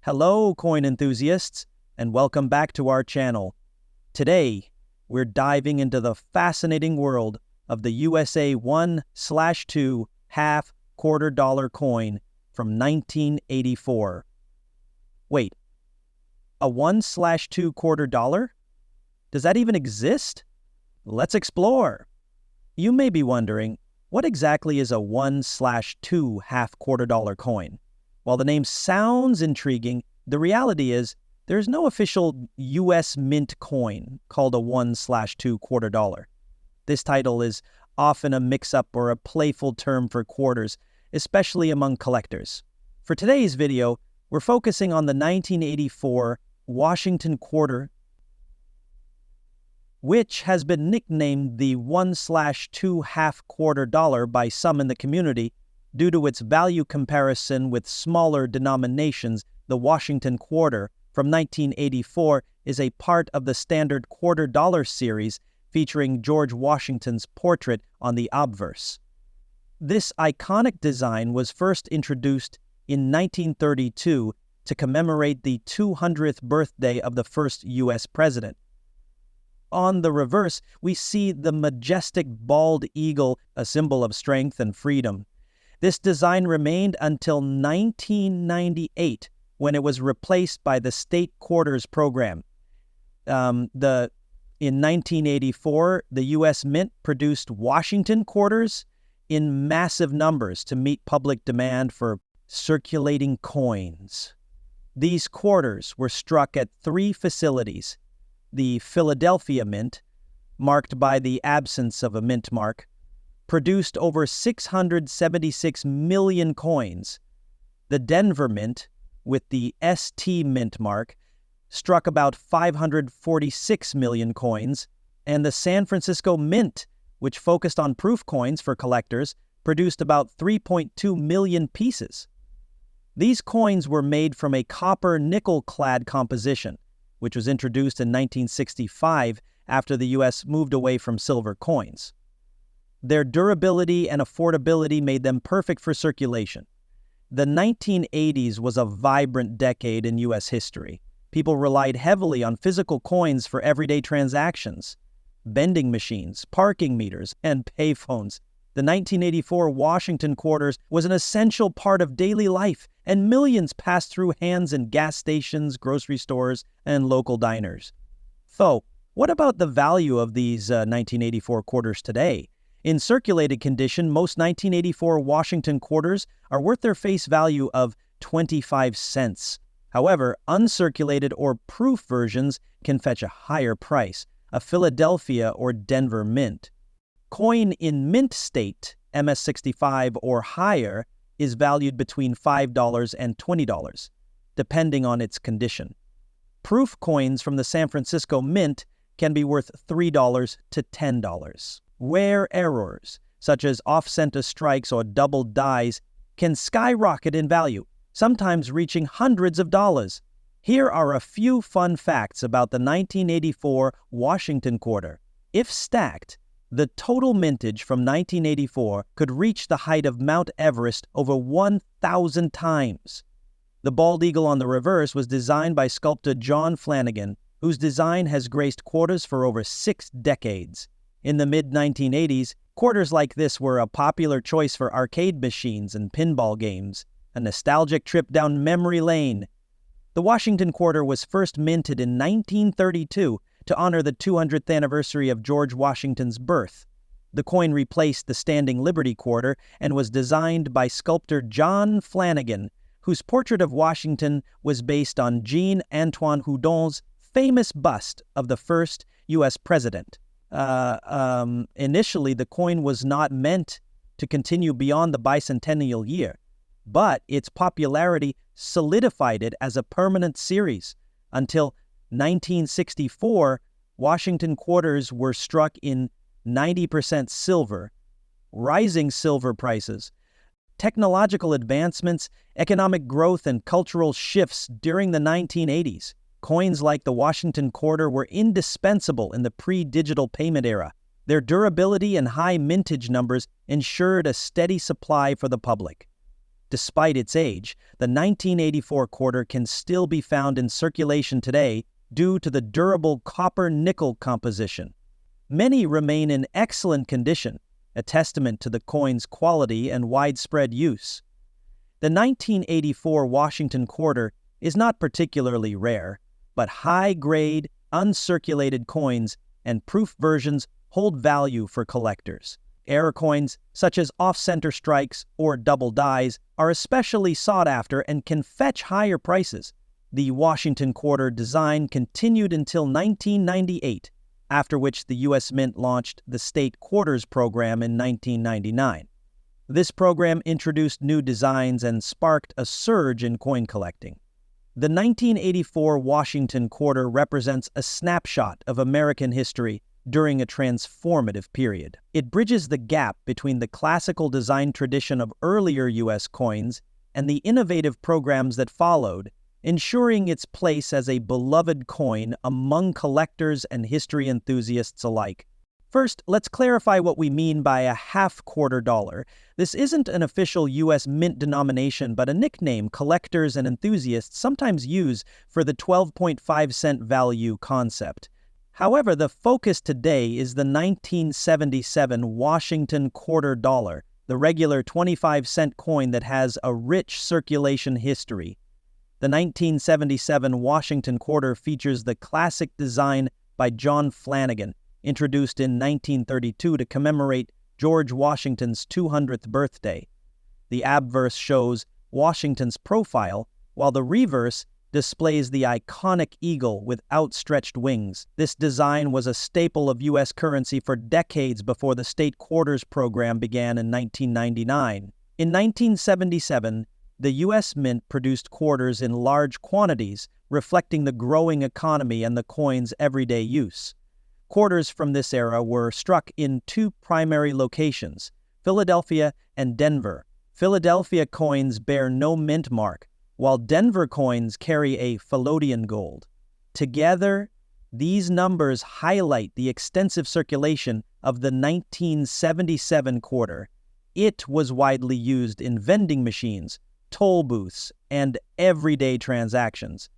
Hello, coin enthusiasts, and welcome back to our channel. Today, we're diving into the fascinating world of the USA 1/2 half quarter dollar coin from 1984. Wait, a 1/2 quarter dollar? Does that even exist? Let's explore. You may be wondering, what exactly is a 1/2 half quarter dollar coin? While the name sounds intriguing, the reality is there's no official U.S. mint coin called a 1/2 quarter dollar. This title is often a mix-up or a playful term for quarters, especially among collectors. For today's video, we're focusing on the 1984 Washington quarter, which has been nicknamed the 1/2 half quarter dollar by some in the community due to its value comparison with smaller denominations. The Washington quarter from 1984 is a part of the standard quarter dollar series featuring George Washington's portrait on the obverse. This iconic design was first introduced in 1932 to commemorate the 200th birthday of the first U.S. president. On the reverse, we see the majestic bald eagle, a symbol of strength and freedom. This design remained until 1998, when it was replaced by the state quarters program. In 1984, the U.S. Mint produced Washington quarters in massive numbers to meet public demand for circulating coins. These quarters were struck at 3 facilities: the Philadelphia Mint, marked by the absence of a mint mark, produced over 676 million coins. The Denver Mint, with the ST Mint mark, struck about 546 million coins, and the San Francisco Mint, which focused on proof coins for collectors, produced about 3.2 million pieces. These coins were made from a copper-nickel-clad composition, which was introduced in 1965 after the U.S. moved away from silver coins. Their durability and affordability made them perfect for circulation. The 1980s was a vibrant decade in U.S. history. People relied heavily on physical coins for everyday transactions: vending machines, parking meters, and payphones. The 1984 Washington quarters was an essential part of daily life, and millions passed through hands in gas stations, grocery stores, and local diners. So, what about the value of these 1984 quarters today? In circulated condition, most 1984 Washington quarters are worth their face value of 25 cents. However, uncirculated or proof versions can fetch a higher price: a Philadelphia or Denver Mint. Coin in mint state, MS-65 or higher, is valued between $5 and $20, depending on its condition. Proof coins from the San Francisco Mint can be worth $3 to $10. Rare errors, such as off-center strikes or double dies, can skyrocket in value, sometimes reaching hundreds of dollars. Here are a few fun facts about the 1984 Washington quarter. If stacked, the total mintage from 1984 could reach the height of Mount Everest over 1,000 times. The bald eagle on the reverse was designed by sculptor John Flanagan, whose design has graced quarters for over 6 decades. In the mid-1980s, quarters like this were a popular choice for arcade machines and pinball games, a nostalgic trip down memory lane. The Washington quarter was first minted in 1932 to honor the 200th anniversary of George Washington's birth. The coin replaced the standing Liberty quarter and was designed by sculptor John Flanagan, whose portrait of Washington was based on Jean-Antoine Houdon's famous bust of the first U.S. president. Initially, the coin was not meant to continue beyond the bicentennial year, but its popularity solidified it as a permanent series. Until 1964, Washington quarters were struck in 90% silver. Rising silver prices, technological advancements, economic growth, and cultural shifts during the 1980s. Coins like the Washington quarter were indispensable in the pre-digital payment era. Their durability and high mintage numbers ensured a steady supply for the public. Despite its age, the 1984 quarter can still be found in circulation today due to the durable copper-nickel composition. Many remain in excellent condition, a testament to the coin's quality and widespread use. The 1984 Washington quarter is not particularly rare, but high-grade, uncirculated coins and proof versions hold value for collectors. Error coins, such as off-center strikes or double dies, are especially sought after and can fetch higher prices. The Washington quarter design continued until 1998, after which the U.S. Mint launched the State Quarters program in 1999. This program introduced new designs and sparked a surge in coin collecting. The 1984 Washington quarter represents a snapshot of American history during a transformative period. It bridges the gap between the classical design tradition of earlier U.S. coins and the innovative programs that followed, ensuring its place as a beloved coin among collectors and history enthusiasts alike. First, let's clarify what we mean by a half-quarter dollar. This isn't an official U.S. Mint denomination, but a nickname collectors and enthusiasts sometimes use for the 12.5-cent value concept. However, the focus today is the 1977 Washington quarter dollar, the regular 25-cent coin that has a rich circulation history. The 1977 Washington quarter features the classic design by John Flanagan, introduced in 1932 to commemorate George Washington's 200th birthday. The obverse shows Washington's profile, while the reverse displays the iconic eagle with outstretched wings. This design was a staple of U.S. currency for decades before the State Quarters program began in 1999. In 1977, the U.S. Mint produced quarters in large quantities, reflecting the growing economy and the coin's everyday use. Quarters from this era were struck in two primary locations, Philadelphia and Denver. Philadelphia coins bear no mint mark, while Denver coins carry a Palladian gold. Together, these numbers highlight the extensive circulation of the 1977 quarter. It was widely used in vending machines, toll booths, and everyday transactions.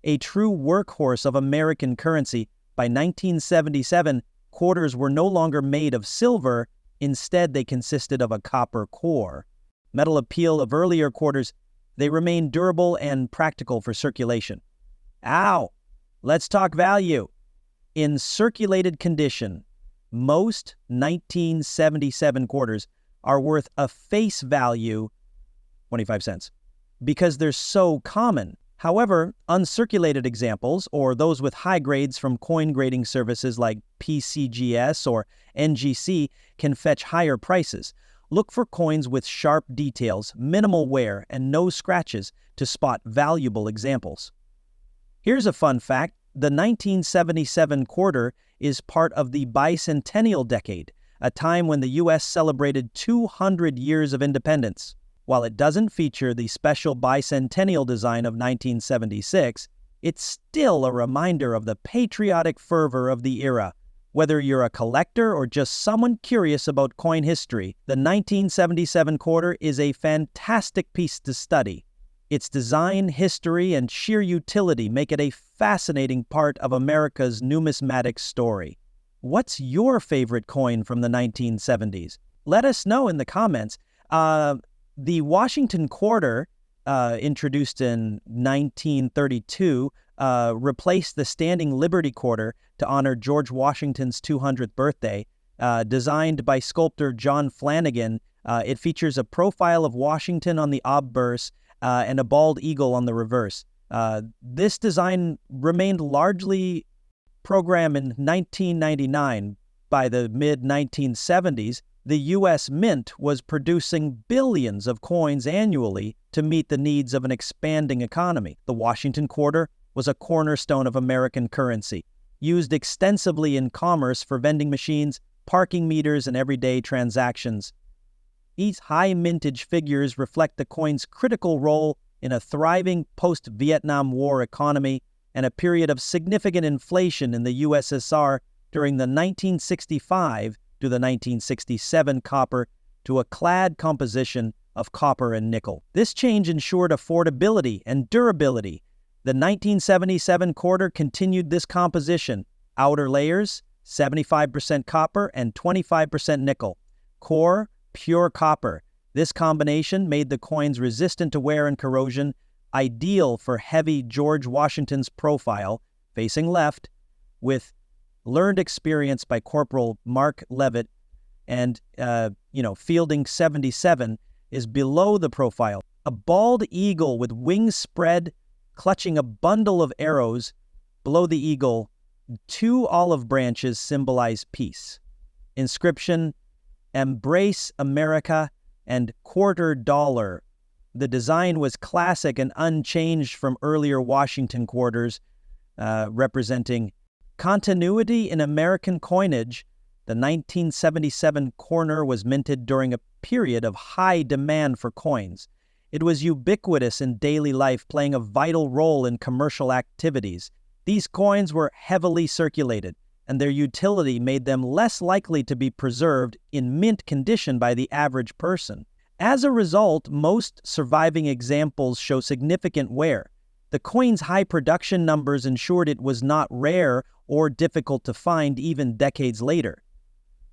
A true workhorse of American currency, by 1977, quarters were no longer made of silver, instead they consisted of a copper core. Metal appeal of earlier quarters, they remain durable and practical for circulation. Let's talk value. In circulated condition, most 1977 quarters are worth a face value, 25 cents, because they're so common. However, uncirculated examples, or those with high grades from coin grading services like PCGS or NGC, can fetch higher prices. Look for coins with sharp details, minimal wear, and no scratches to spot valuable examples. Here's a fun fact. The 1977 quarter is part of the bicentennial decade, a time when the U.S. celebrated 200 years of independence. While it doesn't feature the special bicentennial design of 1976, it's still a reminder of the patriotic fervor of the era. Whether you're a collector or just someone curious about coin history, the 1977 quarter is a fantastic piece to study. Its design, history, and sheer utility make it a fascinating part of America's numismatic story. What's your favorite coin from the 1970s? Let us know in the comments. The Washington quarter, introduced in 1932, replaced the Standing Liberty quarter to honor George Washington's 200th birthday. Designed by sculptor John Flanagan, it features a profile of Washington on the obverse and a bald eagle on the reverse. This design remained largely programmed in 1999. By the mid-1970s, the U.S. Mint was producing billions of coins annually to meet the needs of an expanding economy. The Washington quarter was a cornerstone of American currency, used extensively in commerce for vending machines, parking meters, and everyday transactions. These high mintage figures reflect the coin's critical role in a thriving post-Vietnam War economy and a period of significant inflation in the USSR during the 1965 to the 1967 copper to a clad composition of copper and nickel. This change ensured affordability and durability. The 1977 quarter continued this composition. Outer layers, 75% copper and 25% nickel. Core, pure copper. This combination made the coins resistant to wear and corrosion, ideal for heavy George Washington's profile, facing left, with learned experience by Corporal Mark Levitt, and, Fielding 77 is below the profile. A bald eagle with wings spread, clutching a bundle of arrows. Below the eagle, 2 olive branches symbolize peace. Inscription, Embrace America and $quarter. The design was classic and unchanged from earlier Washington quarters, representing continuity in American coinage. The 1977 corner was minted during a period of high demand for coins. It was ubiquitous in daily life, playing a vital role in commercial activities. These coins were heavily circulated, and their utility made them less likely to be preserved in mint condition by the average person. As a result, most surviving examples show significant wear. The coin's high production numbers ensured it was not rare or difficult to find even decades later.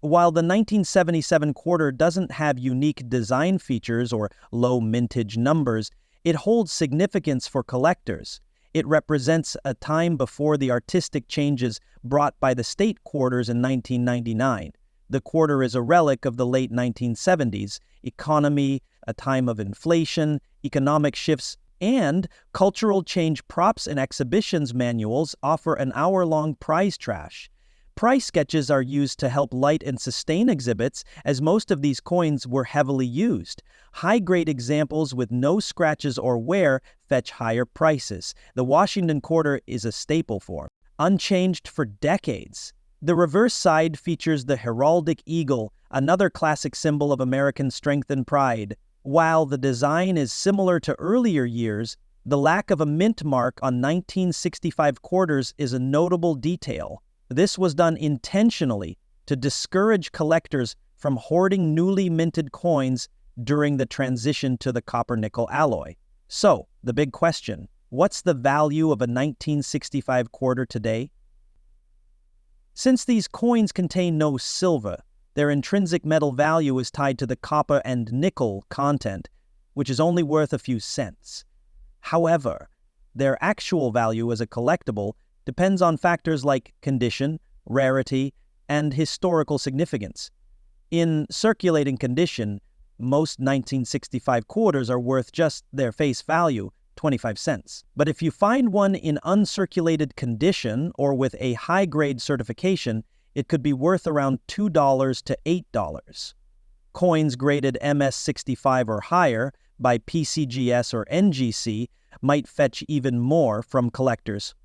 While the 1977 quarter doesn't have unique design features or low mintage numbers, it holds significance for collectors. It represents a time before the artistic changes brought by the state quarters in 1999. The quarter is a relic of the late 1970s, economy, a time of inflation, economic shifts, and cultural change. Props and exhibitions manuals offer an hour-long prize trash. Price sketches are used to help light and sustain exhibits, as most of these coins were heavily used. High-grade examples with no scratches or wear fetch higher prices. The Washington quarter is a staple form, unchanged for decades. The reverse side features the heraldic eagle, another classic symbol of American strength and pride. While the design is similar to earlier years, the lack of a mint mark on 1965 quarters is a notable detail. This was done intentionally to discourage collectors from hoarding newly minted coins during the transition to the copper-nickel alloy. So, the big question, what's the value of a 1965 quarter today? Since these coins contain no silver, their intrinsic metal value is tied to the copper and nickel content, which is only worth a few cents. However, their actual value as a collectible depends on factors like condition, rarity, and historical significance. In circulating condition, most 1965 quarters are worth just their face value, 25 cents. But if you find one in uncirculated condition or with a high-grade certification, it could be worth around $2 to $8. Coins graded MS65 or higher by PCGS or NGC might fetch even more from collectors.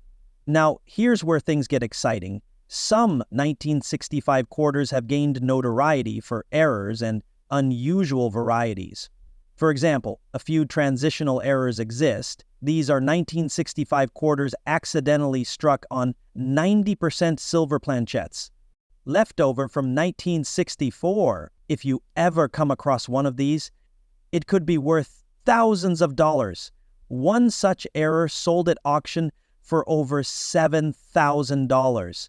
Now, here's where things get exciting. Some 1965 quarters have gained notoriety for errors and unusual varieties. For example, a few transitional errors exist. These are 1965 quarters accidentally struck on 90% silver planchettes, leftover from 1964. If you ever come across one of these, it could be worth thousands of dollars. One such error sold at auction for over $7,000.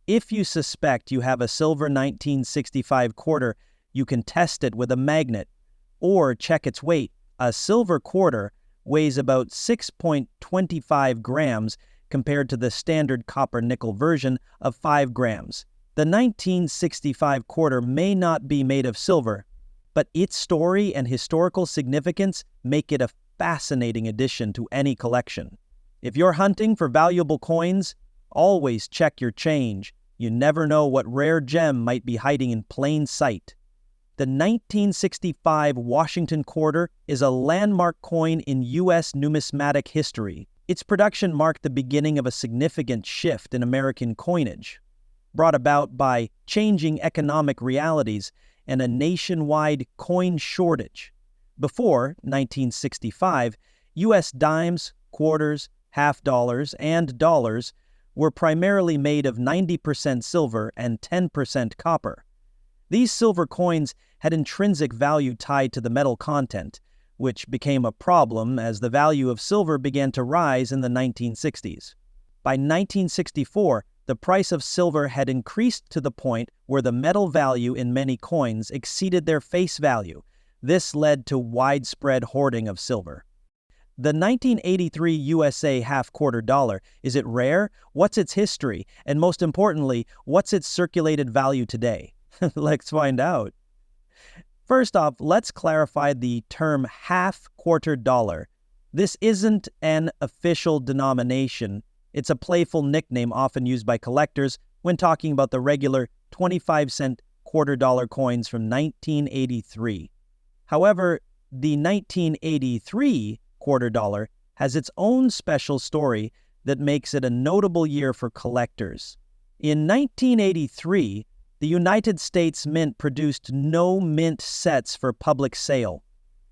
If you suspect you have a silver 1965 quarter, you can test it with a magnet or check its weight. A silver quarter weighs about 6.25 grams compared to the standard copper-nickel version of 5 grams. The 1965 quarter may not be made of silver, but its story and historical significance make it a fascinating addition to any collection. If you're hunting for valuable coins, always check your change. You never know what rare gem might be hiding in plain sight. The 1965 Washington quarter is a landmark coin in U.S. numismatic history. Its production marked the beginning of a significant shift in American coinage, brought about by changing economic realities and a nationwide coin shortage. Before 1965, U.S. dimes, quarters, half dollars, and dollars were primarily made of 90% silver and 10% copper. These silver coins had intrinsic value tied to the metal content, which became a problem as the value of silver began to rise in the 1960s. By 1964, the price of silver had increased to the point where the metal value in many coins exceeded their face value. This led to widespread hoarding of silver. The 1983 USA half-quarter dollar, is it rare? What's its history? And most importantly, what's its circulated value today? Let's find out. First off, let's clarify the term half-quarter dollar. This isn't an official denomination. It's a playful nickname often used by collectors when talking about the regular 25-cent quarter dollar coins from 1983. However, the 1983 quarter dollar has its own special story that makes it a notable year for collectors. In 1983, the United States Mint produced no mint sets for public sale.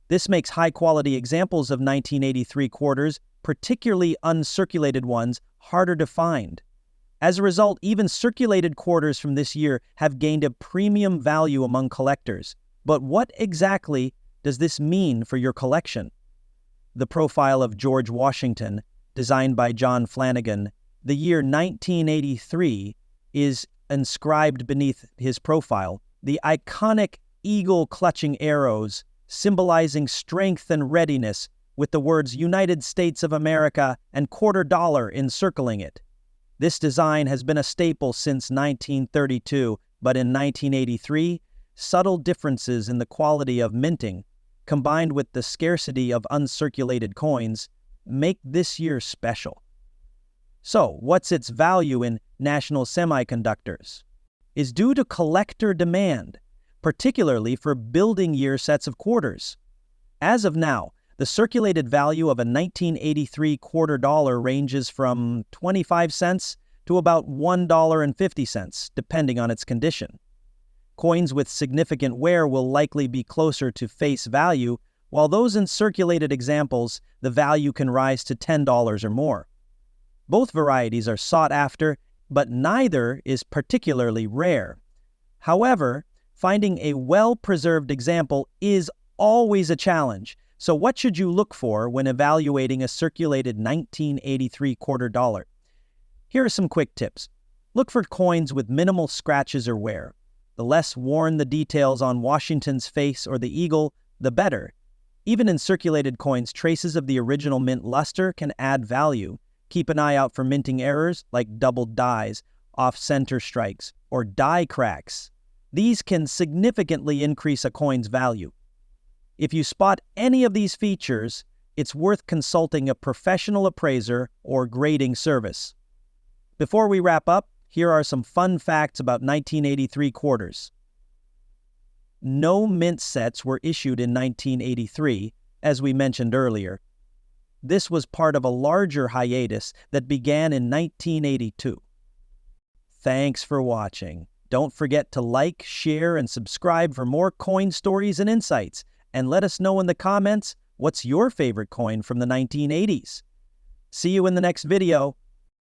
This makes high-quality examples of 1983 quarters, particularly uncirculated ones, harder to find. As a result, even circulated quarters from this year have gained a premium value among collectors. But what exactly does this mean for your collection? The profile of George Washington, designed by John Flanagan, the year 1983, is inscribed beneath his profile. The iconic eagle clutching arrows, symbolizing strength and readiness, with the words United States of America and quarter dollar encircling it. This design has been a staple since 1932, but in 1983, subtle differences in the quality of minting, combined with the scarcity of uncirculated coins, make this year special. So, what's its value in National Semiconductors? Is due to collector demand, particularly for building year sets of quarters. As of now, the circulated value of a 1983 quarter dollar ranges from 25 cents to about $1.50, depending on its condition. Coins with significant wear will likely be closer to face value, while those in circulated examples, the value can rise to $10 or more. Both varieties are sought after, but neither is particularly rare. However, finding a well-preserved example is always a challenge. So what should you look for when evaluating a circulated 1983 quarter dollar? Here are some quick tips. Look for coins with minimal scratches or wear. The less worn the details on Washington's face or the eagle, the better. Even in circulated coins, traces of the original mint luster can add value. Keep an eye out for minting errors like doubled dies, off-center strikes, or die cracks. These can significantly increase a coin's value. If you spot any of these features, it's worth consulting a professional appraiser or grading service. Before we wrap up, here are some fun facts about 1983 quarters. No mint sets were issued in 1983, as we mentioned earlier. This was part of a larger hiatus that began in 1982. Thanks for watching. Don't forget to like, share, and subscribe for more coin stories and insights. And let us know in the comments, what's your favorite coin from the 1980s? See you in the next video.